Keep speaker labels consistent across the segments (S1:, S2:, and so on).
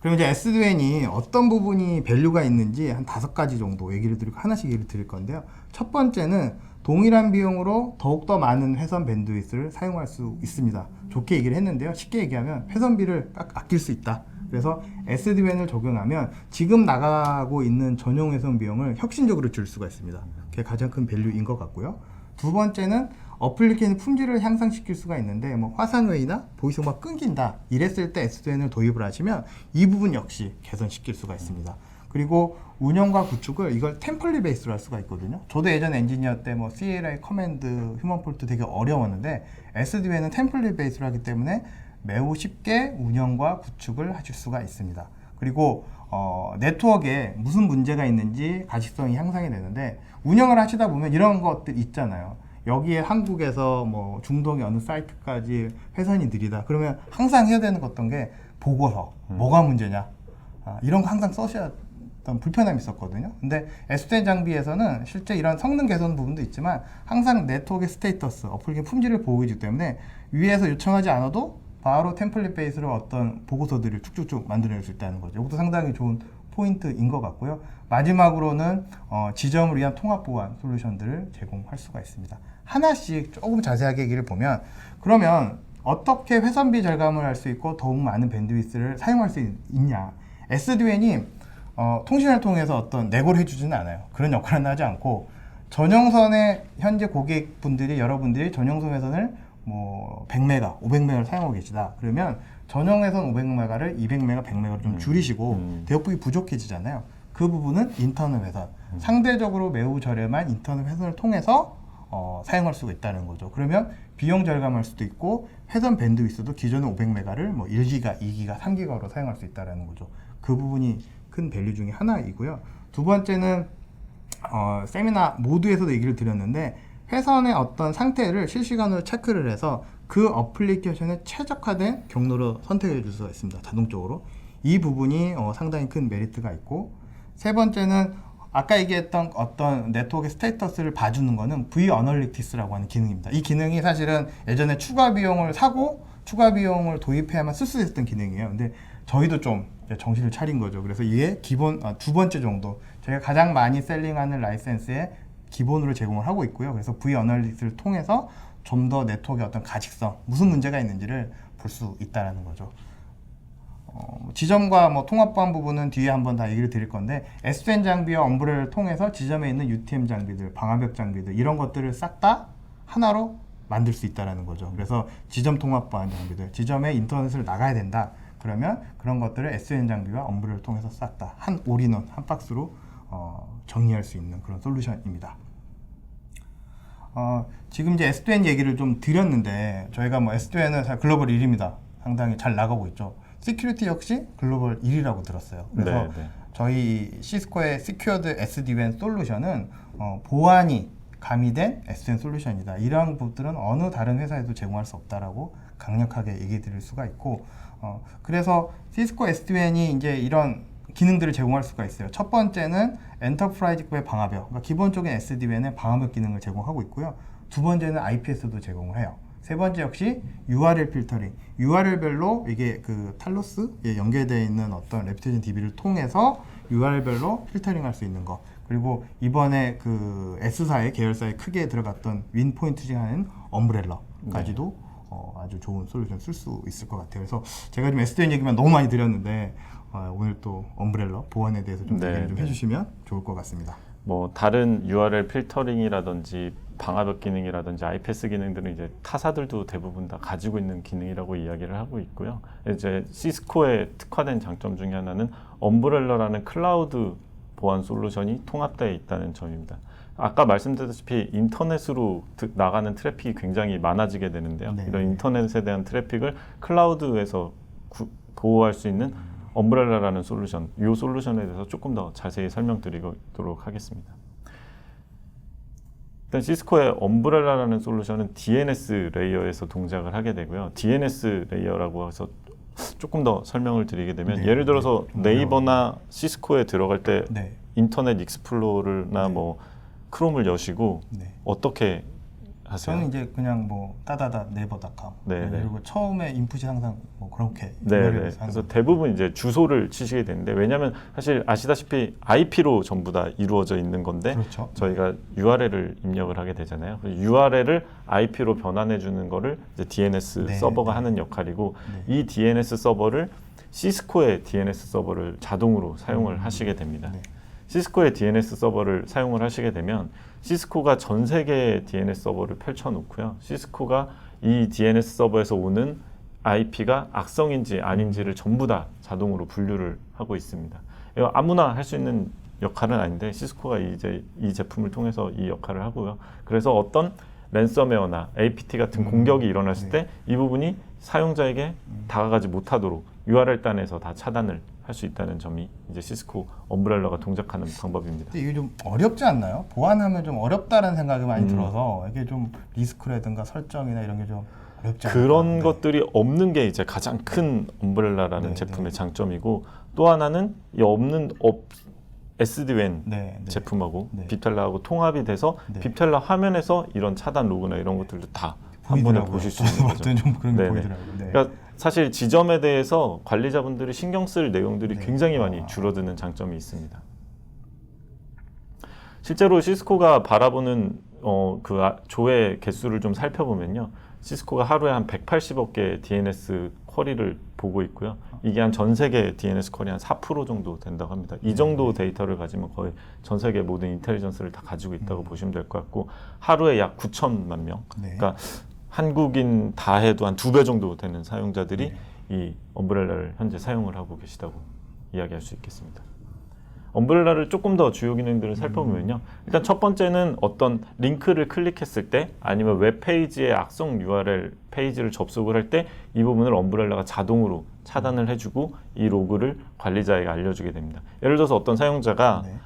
S1: 그럼 이제 SDN이 어떤 부분이 밸류가 있는지 한 5가지 정도 얘기를 드리고 하나씩 얘기를 드릴 건데요. 첫 번째는 동일한 비용으로 더욱더 많은 회선 밴드위스를 사용할 수 있습니다. 좋게 얘기를 했는데요. 쉽게 얘기하면 회선비를 아낄 수 있다. 그래서 SDN을 적용하면 지금 나가고 있는 전용 회선 비용을 혁신적으로 줄 수가 있습니다. 그게 가장 큰 밸류인 것 같고요. 두 번째는 어플리케이션 품질을 향상시킬 수가 있는데 뭐 화상회의나 보이스가 끊긴다 이랬을 때 SDN을 도입을 하시면 이 부분 역시 개선시킬 수가 있습니다. 그리고 운영과 구축을 이걸 템플릿 베이스로 할 수가 있거든요. 저도 예전 엔지니어 때 뭐 CLI, 커맨드, 휴먼 폴트 되게 어려웠는데 SDN은 템플릿 베이스로 하기 때문에 매우 쉽게 운영과 구축을 하실 수가 있습니다. 그리고 네트워크에 무슨 문제가 있는지 가식성이 향상이 되는데 운영을 하시다 보면 이런 것들 있잖아요. 여기에 한국에서 뭐 중동의 어느 사이트까지 회선이 느리다. 그러면 항상 해야 되는 어떤 게 보고서, 뭐가 문제냐. 이런 거 항상 써셔야 어떤 불편함이 있었거든요. 근데 S10 장비에서는 실제 이런 성능 개선 부분도 있지만 항상 네트워크의 스테이터스, 어플리케이션 품질을 보호해주기 때문에 위에서 요청하지 않아도 바로 템플릿 베이스로 어떤 보고서들을 쭉쭉쭉 만들어낼 수 있다는 거죠. 이것도 상당히 좋은 포인트인 것 같고요. 마지막으로는 지점을 위한 통합 보안 솔루션들을 제공할 수가 있습니다. 하나씩 조금 자세하게 얘기를 보면 그러면 어떻게 회선비 절감을 할 수 있고 더욱 많은 밴드위스를 사용할 수 있냐. SDN이 통신을 통해서 어떤 내고를 해주지는 않아요. 그런 역할은 하지 않고 전용선의 현재 고객분들이 여러분들이 전용선 회선을 뭐 100메가, 500메가를 사용하고 계시다. 그러면 전용회선 500메가를 200메가, 100메가로 좀 줄이시고 대역폭이 부족해지잖아요. 그 부분은 인터널 회선, 상대적으로 매우 저렴한 인터널 회선을 통해서 사용할 수가 있다는 거죠. 그러면 비용 절감할 수도 있고 회선 밴드위스도 기존의 500메가를 뭐 1기가, 2기가, 3기가로 사용할 수 있다는 거죠. 그 부분이 큰 밸류 중에 하나이고요. 두 번째는 세미나 모두에서도 얘기를 드렸는데 회선의 어떤 상태를 실시간으로 체크를 해서 그 어플리케이션에 최적화된 경로로 선택해 줄 수가 있습니다. 자동적으로. 이 부분이 상당히 큰 메리트가 있고 세 번째는 아까 얘기했던 어떤 네트워크의 스테이터스를 봐주는 거는 V 어널리틱스라고 하는 기능입니다. 이 기능이 사실은 예전에 추가 비용을 사고 추가 비용을 도입해야만 쓸 수 있었던 기능이에요. 근데 저희도 좀 정신을 차린 거죠. 그래서 이게 기본 두 번째 정도 저희가 가장 많이 셀링하는 라이센스에 기본으로 제공을 하고 있고요. 그래서 V 어널리틱스를 통해서 좀 더 네트워크의 어떤 가직성, 무슨 문제가 있는지를 볼 수 있다는 거죠. 지점과 뭐 통합 보안 부분은 뒤에 한번 다 얘기를 드릴 건데 S10 장비와 엄브레를 통해서 지점에 있는 UTM 장비들, 방화벽 장비들 이런 것들을 싹 다 하나로 만들 수 있다는 거죠. 그래서 지점 통합 보안 장비들, 지점에 인터넷을 나가야 된다. 그러면 그런 것들을 S10 장비와 엄브레를 통해서 싹 다 한 올인원, 한 박스로 정리할 수 있는 그런 솔루션입니다. 지금 이제 S2N 얘기를 좀 드렸는데 저희가 뭐 S2N은 글로벌 1위입니다. 상당히 잘 나가고 있죠. 시큐리티 역시 글로벌 1위라고 들었어요. 그래서 저희 시스코의 Secured SD-WAN 솔루션은 보안이 가미된 SD-WAN 솔루션이다. 이러한 부분들은 어느 다른 회사에도 제공할 수 없다라고 강력하게 얘기 드릴 수가 있고 그래서 시스코 SD-WAN이 이제 이런 기능들을 제공할 수가 있어요. 첫 번째는 엔터프라이즈급의 방화벽, 그러니까 기본적인 SD-WAN의 방화벽 기능을 제공하고 있고요. 두 번째는 IPS도 제공을 해요. 세 번째 역시 URL 필터링, URL별로 이게 그 탈로스에 연결되어 있는 어떤 레퓨테이션 DB를 통해서 URL별로 필터링할 수 있는 거. 그리고 이번에 그 S사의 계열사에 크게 들어갔던 윈포인트징하는 엄브렐러까지도 아주 좋은 솔루션 쓸 수 있을 것 같아요. 그래서 제가 지금 SD-WAN 얘기만 너무 많이 드렸는데 오늘 또 엄브렐러 보안에 대해서 좀 얘기를 좀 해주시면 좋을 것 같습니다.
S2: 뭐 다른 URL 필터링이라든지 방화벽 기능이라든지 IPS 기능들은 이제 타사들도 대부분 다 가지고 있는 기능이라고 이야기를 하고 있고요. 이제 시스코의 특화된 장점 중에 하나는 엄브렐러라는 클라우드 보안 솔루션이 통합되어 있다는 점입니다. 아까 말씀드렸다시피 인터넷으로 나가는 트래픽이 굉장히 많아지게 되는데요. 이런 인터넷에 대한 트래픽을 클라우드에서 보호할 수 있는 엄브렐라라는 솔루션, 이 솔루션에 대해서 조금 더 자세히 설명드리도록 하겠습니다. 일단 시스코의 엄브렐라라는 솔루션은 DNS 레이어에서 동작을 하게 되고요. DNS 레이어라고 해서 조금 더 설명을 드리게 되면 예를 들어서 네이버나 시스코에 들어갈 때 인터넷 익스플로러나 뭐 크롬을 여시고 어떻게 하세요?
S1: 저는 이제 그냥 뭐 따다다 네이버닷컴
S2: 네, 네.
S1: 그리고 처음에 인풋이 항상 뭐 그렇게
S2: 네, 네. 그래서 대부분 이제 주소를 치시게 되는데 왜냐하면 사실 아시다시피 IP로 전부 다 이루어져 있는 건데
S1: 그렇죠.
S2: 저희가 URL을 입력을 하게 되잖아요. URL을 IP로 변환해 주는 거를 이제 DNS
S1: 네,
S2: 서버가
S1: 네.
S2: 하는 역할이고
S1: 네.
S2: 이 DNS 서버를 시스코의 DNS 서버를 자동으로 사용을 하시게 됩니다.
S1: 네.
S2: 시스코의 DNS 서버를 사용을 하시게 되면 시스코가 전 세계의 DNS 서버를 펼쳐놓고요. 시스코가 이 DNS 서버에서 오는 IP가 악성인지 아닌지를 전부 다 자동으로 분류를 하고 있습니다. 이거 아무나 할 수 있는 역할은 아닌데 시스코가 이제 이 제품을 통해서 이 역할을 하고요. 그래서 어떤 랜섬웨어나 APT 같은 공격이 일어났을 때 이 부분이 사용자에게 다가가지 못하도록 URL 단에서 다 차단을 할 수 있다는 점이 이제 시스코 엄브렐라가 동작하는 방법입니다.
S1: 근데 이게 좀 어렵지 않나요? 보안하면 좀 어렵다라는 생각이 많이 들어서 이게 좀 리스크라든가 설정이나 이런 게 좀 어렵지 않나요?
S2: 그런 것들이 없는 게 이제 가장 큰 엄브렐라라는
S1: 네,
S2: 제품의 장점이고 또 하나는 이 없는 SD-WAN
S1: 네, 네.
S2: 제품하고
S1: 네.
S2: 빕텔라하고 통합이 돼서
S1: 네.
S2: 빕텔라 화면에서 이런 차단 로그나 이런 것들도 다 한 번에
S1: 보이더라고요.
S2: 보실 수 있는 거죠.
S1: 좀 그런 게
S2: 네네.
S1: 보이더라고요. 네.
S2: 그러니까 사실 지점에 대해서 관리자분들이 신경 쓸 내용들이
S1: 네.
S2: 굉장히 많이 줄어드는 장점이 있습니다. 실제로 시스코가 바라보는 조회 개수를 좀 살펴보면요. 시스코가 하루에 한 180억 개의 DNS 쿼리를 보고 있고요. 이게 한 전 세계 DNS 쿼리 한 4% 정도 된다고 합니다. 이 정도 데이터를 가지면 거의 전 세계 모든 인텔리전스를 다 가지고 있다고 보시면 될 것 같고 하루에 약 9천만 명.
S1: 네.
S2: 그러니까 한국인 다 해도 한 2배 정도 되는 사용자들이 이 엄브렐라를 현재 사용을 하고 계시다고 이야기할 수 있겠습니다. 엄브렐라를 조금 더 주요 기능들을 살펴보면요. 일단 첫 번째는 어떤 링크를 클릭했을 때 아니면 웹페이지의 악성 URL 페이지를 접속을 할 때 이 부분을 엄브렐라가 자동으로 차단을 해주고 이 로그를 관리자에게 알려주게 됩니다. 예를 들어서 어떤 사용자가
S1: 네.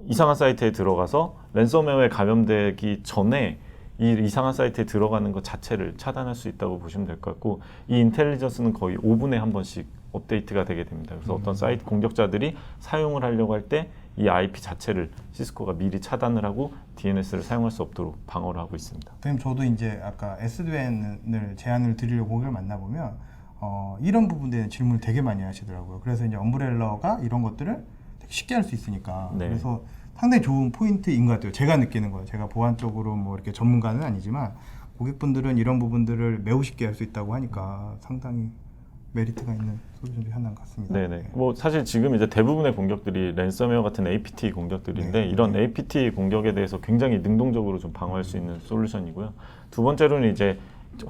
S2: 이상한 사이트에 들어가서 랜섬웨어에 감염되기 전에 이 이상한 사이트에 들어가는 것 자체를 차단할 수 있다고 보시면 될 것 같고 이 인텔리전스는 거의 5분에 한 번씩 업데이트가 되게 됩니다. 그래서 어떤 사이트 공격자들이 사용을 하려고 할 때 이 IP 자체를 시스코가 미리 차단을 하고 DNS를 사용할 수 없도록 방어를 하고 있습니다.
S1: 그럼 저도 이제 아까 SD-WAN을 제안을 드리려고 고객을 만나보면 이런 부분에 대한 질문을 되게 많이 하시더라고요. 그래서 이제 엄브렐라가 이런 것들을 되게 쉽게 할 수 있으니까
S2: 네.
S1: 그래서 상당히 좋은 포인트인 것 같아요. 제가 느끼는 거예요. 제가 보안 쪽으로 뭐 이렇게 전문가는 아니지만 고객분들은 이런 부분들을 매우 쉽게 할 수 있다고 하니까 상당히 메리트가 있는 솔루션 중에 하나인 것 같습니다.
S2: 네네. 뭐 사실 지금 이제 대부분의 공격들이 랜섬웨어 같은 APT 공격들인데
S1: 네.
S2: 이런 APT 공격에 대해서 굉장히 능동적으로 좀 방어할 수 있는 솔루션이고요. 두 번째로는 이제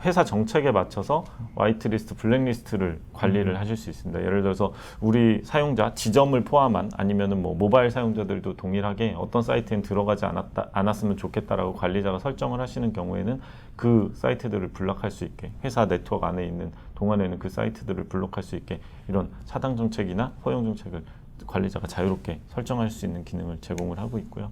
S2: 회사 정책에 맞춰서 화이트리스트, 블랙리스트를 관리를 하실 수 있습니다. 예를 들어서 우리 사용자 지점을 포함한 아니면은 뭐 모바일 사용자들도 동일하게 어떤 사이트엔 들어가지 않았으면 좋겠다라고 관리자가 설정을 하시는 경우에는 그 사이트들을 블록할 수 있게 회사 네트워크 안에 있는 동안에는 그 사이트들을 블록할 수 있게 이런 차단 정책이나 허용 정책을 관리자가 자유롭게 설정할 수 있는 기능을 제공을 하고 있고요.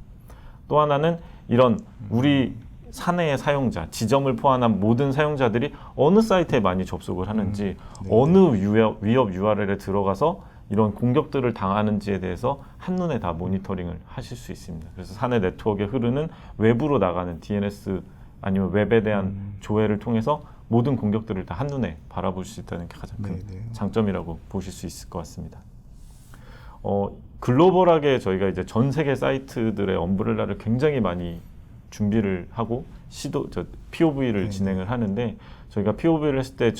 S2: 또 하나는 이런 우리 사내의 사용자, 지점을 포함한 모든 사용자들이 어느 사이트에 많이 접속을 하는지, 어느 위협 URL에 들어가서 이런 공격들을 당하는지에 대해서 한눈에 다 모니터링을 하실 수 있습니다. 그래서 사내 네트워크에 흐르는 외부로 나가는 DNS 아니면 웹에 대한 조회를 통해서 모든 공격들을 다 한눈에 바라볼 수 있다는 게 가장 큰 장점이라고 보실 수 있을 것 같습니다. 글로벌하게 저희가 이제 전 세계 사이트들의 엄브렐라를 굉장히 많이 준비를 하고 POV를 진행을 하는데 저희가 POV를 했을 때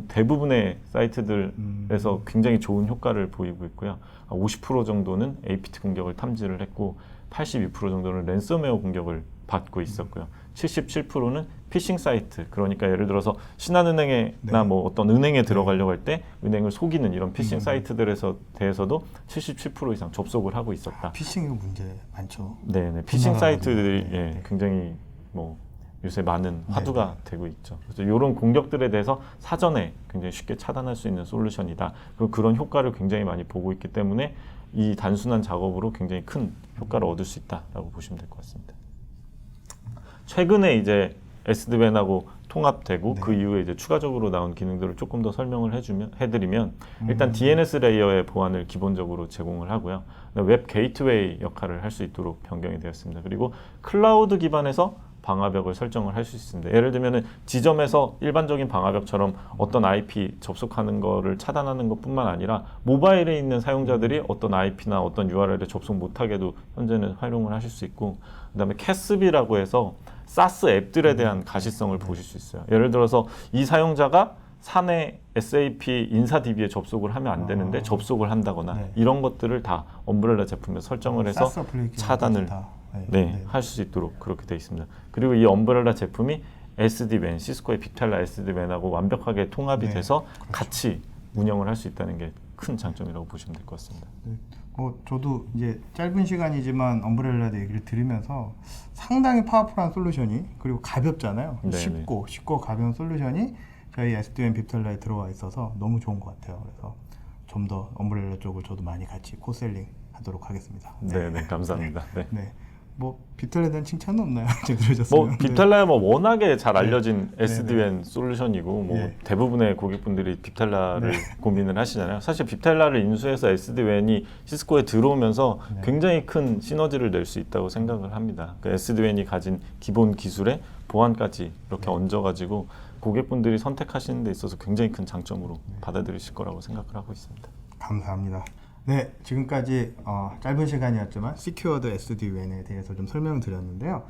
S2: 대부분의 사이트들에서 굉장히 좋은 효과를 보이고 있고요. 50% 정도는 APT 공격을 탐지를 했고 82% 정도는 랜섬웨어 공격을 받고 있었고요. 77%는 피싱 사이트, 그러니까 예를 들어서 신한은행이나 뭐 어떤 은행에 들어가려고 할 때 은행을 속이는 이런 피싱 사이트들에서 대해서도 77% 이상 접속을 하고 있었다.
S1: 피싱 이거 문제 많죠.
S2: 네네. 피싱 사이트들이 굉장히 뭐 요새 많은 화두가 되고 있죠. 그래서 이런 공격들에 대해서 사전에 굉장히 쉽게 차단할 수 있는 솔루션이다. 그리고 그런 효과를 굉장히 많이 보고 있기 때문에 이 단순한 작업으로 굉장히 큰 효과를 얻을 수 있다라고 보시면 될 것 같습니다. 최근에 이제 SD-WAN하고 통합되고 그 이후에 이제 추가적으로 나온 기능들을 조금 더 설명을 해드리면 일단 DNS 레이어의 보안을 기본적으로 제공을 하고요. 웹 게이트웨이 역할을 할 수 있도록 변경이 되었습니다. 그리고 클라우드 기반에서 방화벽을 설정을 할 수 있습니다. 예를 들면은 지점에서 일반적인 방화벽처럼 어떤 IP 접속하는 거를 차단하는 것뿐만 아니라 모바일에 있는 사용자들이 어떤 IP나 어떤 URL에 접속 못하게도 현재는 활용을 하실 수 있고, 그다음에 CASB라고 해서 SaaS 앱들에 대한 가시성을 보실 수 있어요. 예를 들어서 이 사용자가 사내 SAP 인사DB에 접속을 하면 안 되는데 접속을 한다거나
S1: 네.
S2: 이런 것들을 다 엄브렐라 제품에 설정을 해서
S1: 사스 어플리케이션까지
S2: 차단을
S1: 다.
S2: 할 수 있도록 그렇게 되어 있습니다. 그리고 이 엄브렐라 제품이 SD-WAN, 시스코의 빅텔라 SD-WAN하고 완벽하게 통합이
S1: 네,
S2: 돼서
S1: 그렇죠.
S2: 같이 운영을 할 수 있다는 게 큰 장점이라고 보시면 될 것 같습니다.
S1: 네. 저도 이제 짧은 시간이지만 엄브렐라 얘기를 들으면서 상당히 파워풀한 솔루션이, 그리고 가볍잖아요.
S2: 네,
S1: 쉽고 가벼운 솔루션이 저희 SD-WAN 빅텔라에 들어와 있어서 너무 좋은 것 같아요. 그래서 좀 더 엄브렐라 쪽을 저도 많이 같이 코셀링 하도록 하겠습니다.
S2: 네, 감사합니다. 네.
S1: 네. 뭐 빅텔라에 대한 칭찬은 없나요? 제가 들으셨어요?
S2: 뭐 빅텔라야 뭐 워낙에 잘 알려진
S1: 네.
S2: SD-WAN 솔루션이고 뭐
S1: 네.
S2: 대부분의 고객분들이 빅텔라를 고민을 하시잖아요. 사실 빅텔라를 인수해서 SD-WAN이 시스코에 들어오면서
S1: 네.
S2: 굉장히 큰 시너지를 낼 수 있다고 생각을 합니다. 그 SD-WAN이 가진 기본 기술에 보안까지 이렇게 얹어가지고 고객분들이 선택하시는 데 있어서 굉장히 큰 장점으로 받아들이실 거라고 생각을 하고 있습니다.
S1: 감사합니다. 네, 지금까지 짧은 시간이었지만 시큐어드 SD-WAN에 대해서 좀 설명을 드렸는데요.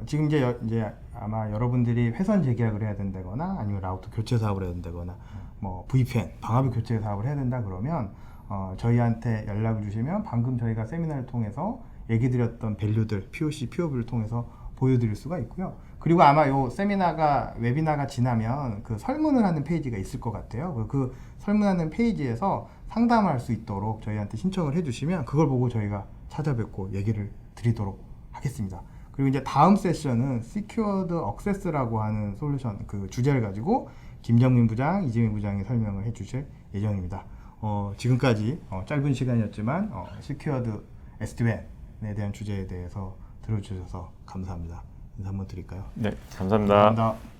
S1: 지금 이제 아마 여러분들이 회선 재계약을 해야 된다거나 아니면 라우터 교체 사업을 해야 된다거나 뭐 VPN, 방화벽 교체 사업을 해야 된다 그러면 저희한테 연락을 주시면 방금 저희가 세미나를 통해서 얘기 드렸던 밸류들, POC, POV를 통해서 보여드릴 수가 있고요. 그리고 아마 요 웨비나가 지나면 그 설문을 하는 페이지가 있을 것 같아요. 그 설문하는 페이지에서 상담할 수 있도록 저희한테 신청을 해주시면 그걸 보고 저희가 찾아뵙고 얘기를 드리도록 하겠습니다. 그리고 이제 다음 세션은 Secured Access라고 하는 솔루션 그 주제를 가지고 김정민 부장, 이재민 부장이 설명을 해주실 예정입니다. 지금까지 짧은 시간이었지만 Secured SD-WAN에 대한 주제에 대해서 들어주셔서 감사합니다. 인사 한번 드릴까요?
S2: 네, 감사합니다.
S1: 감사합니다.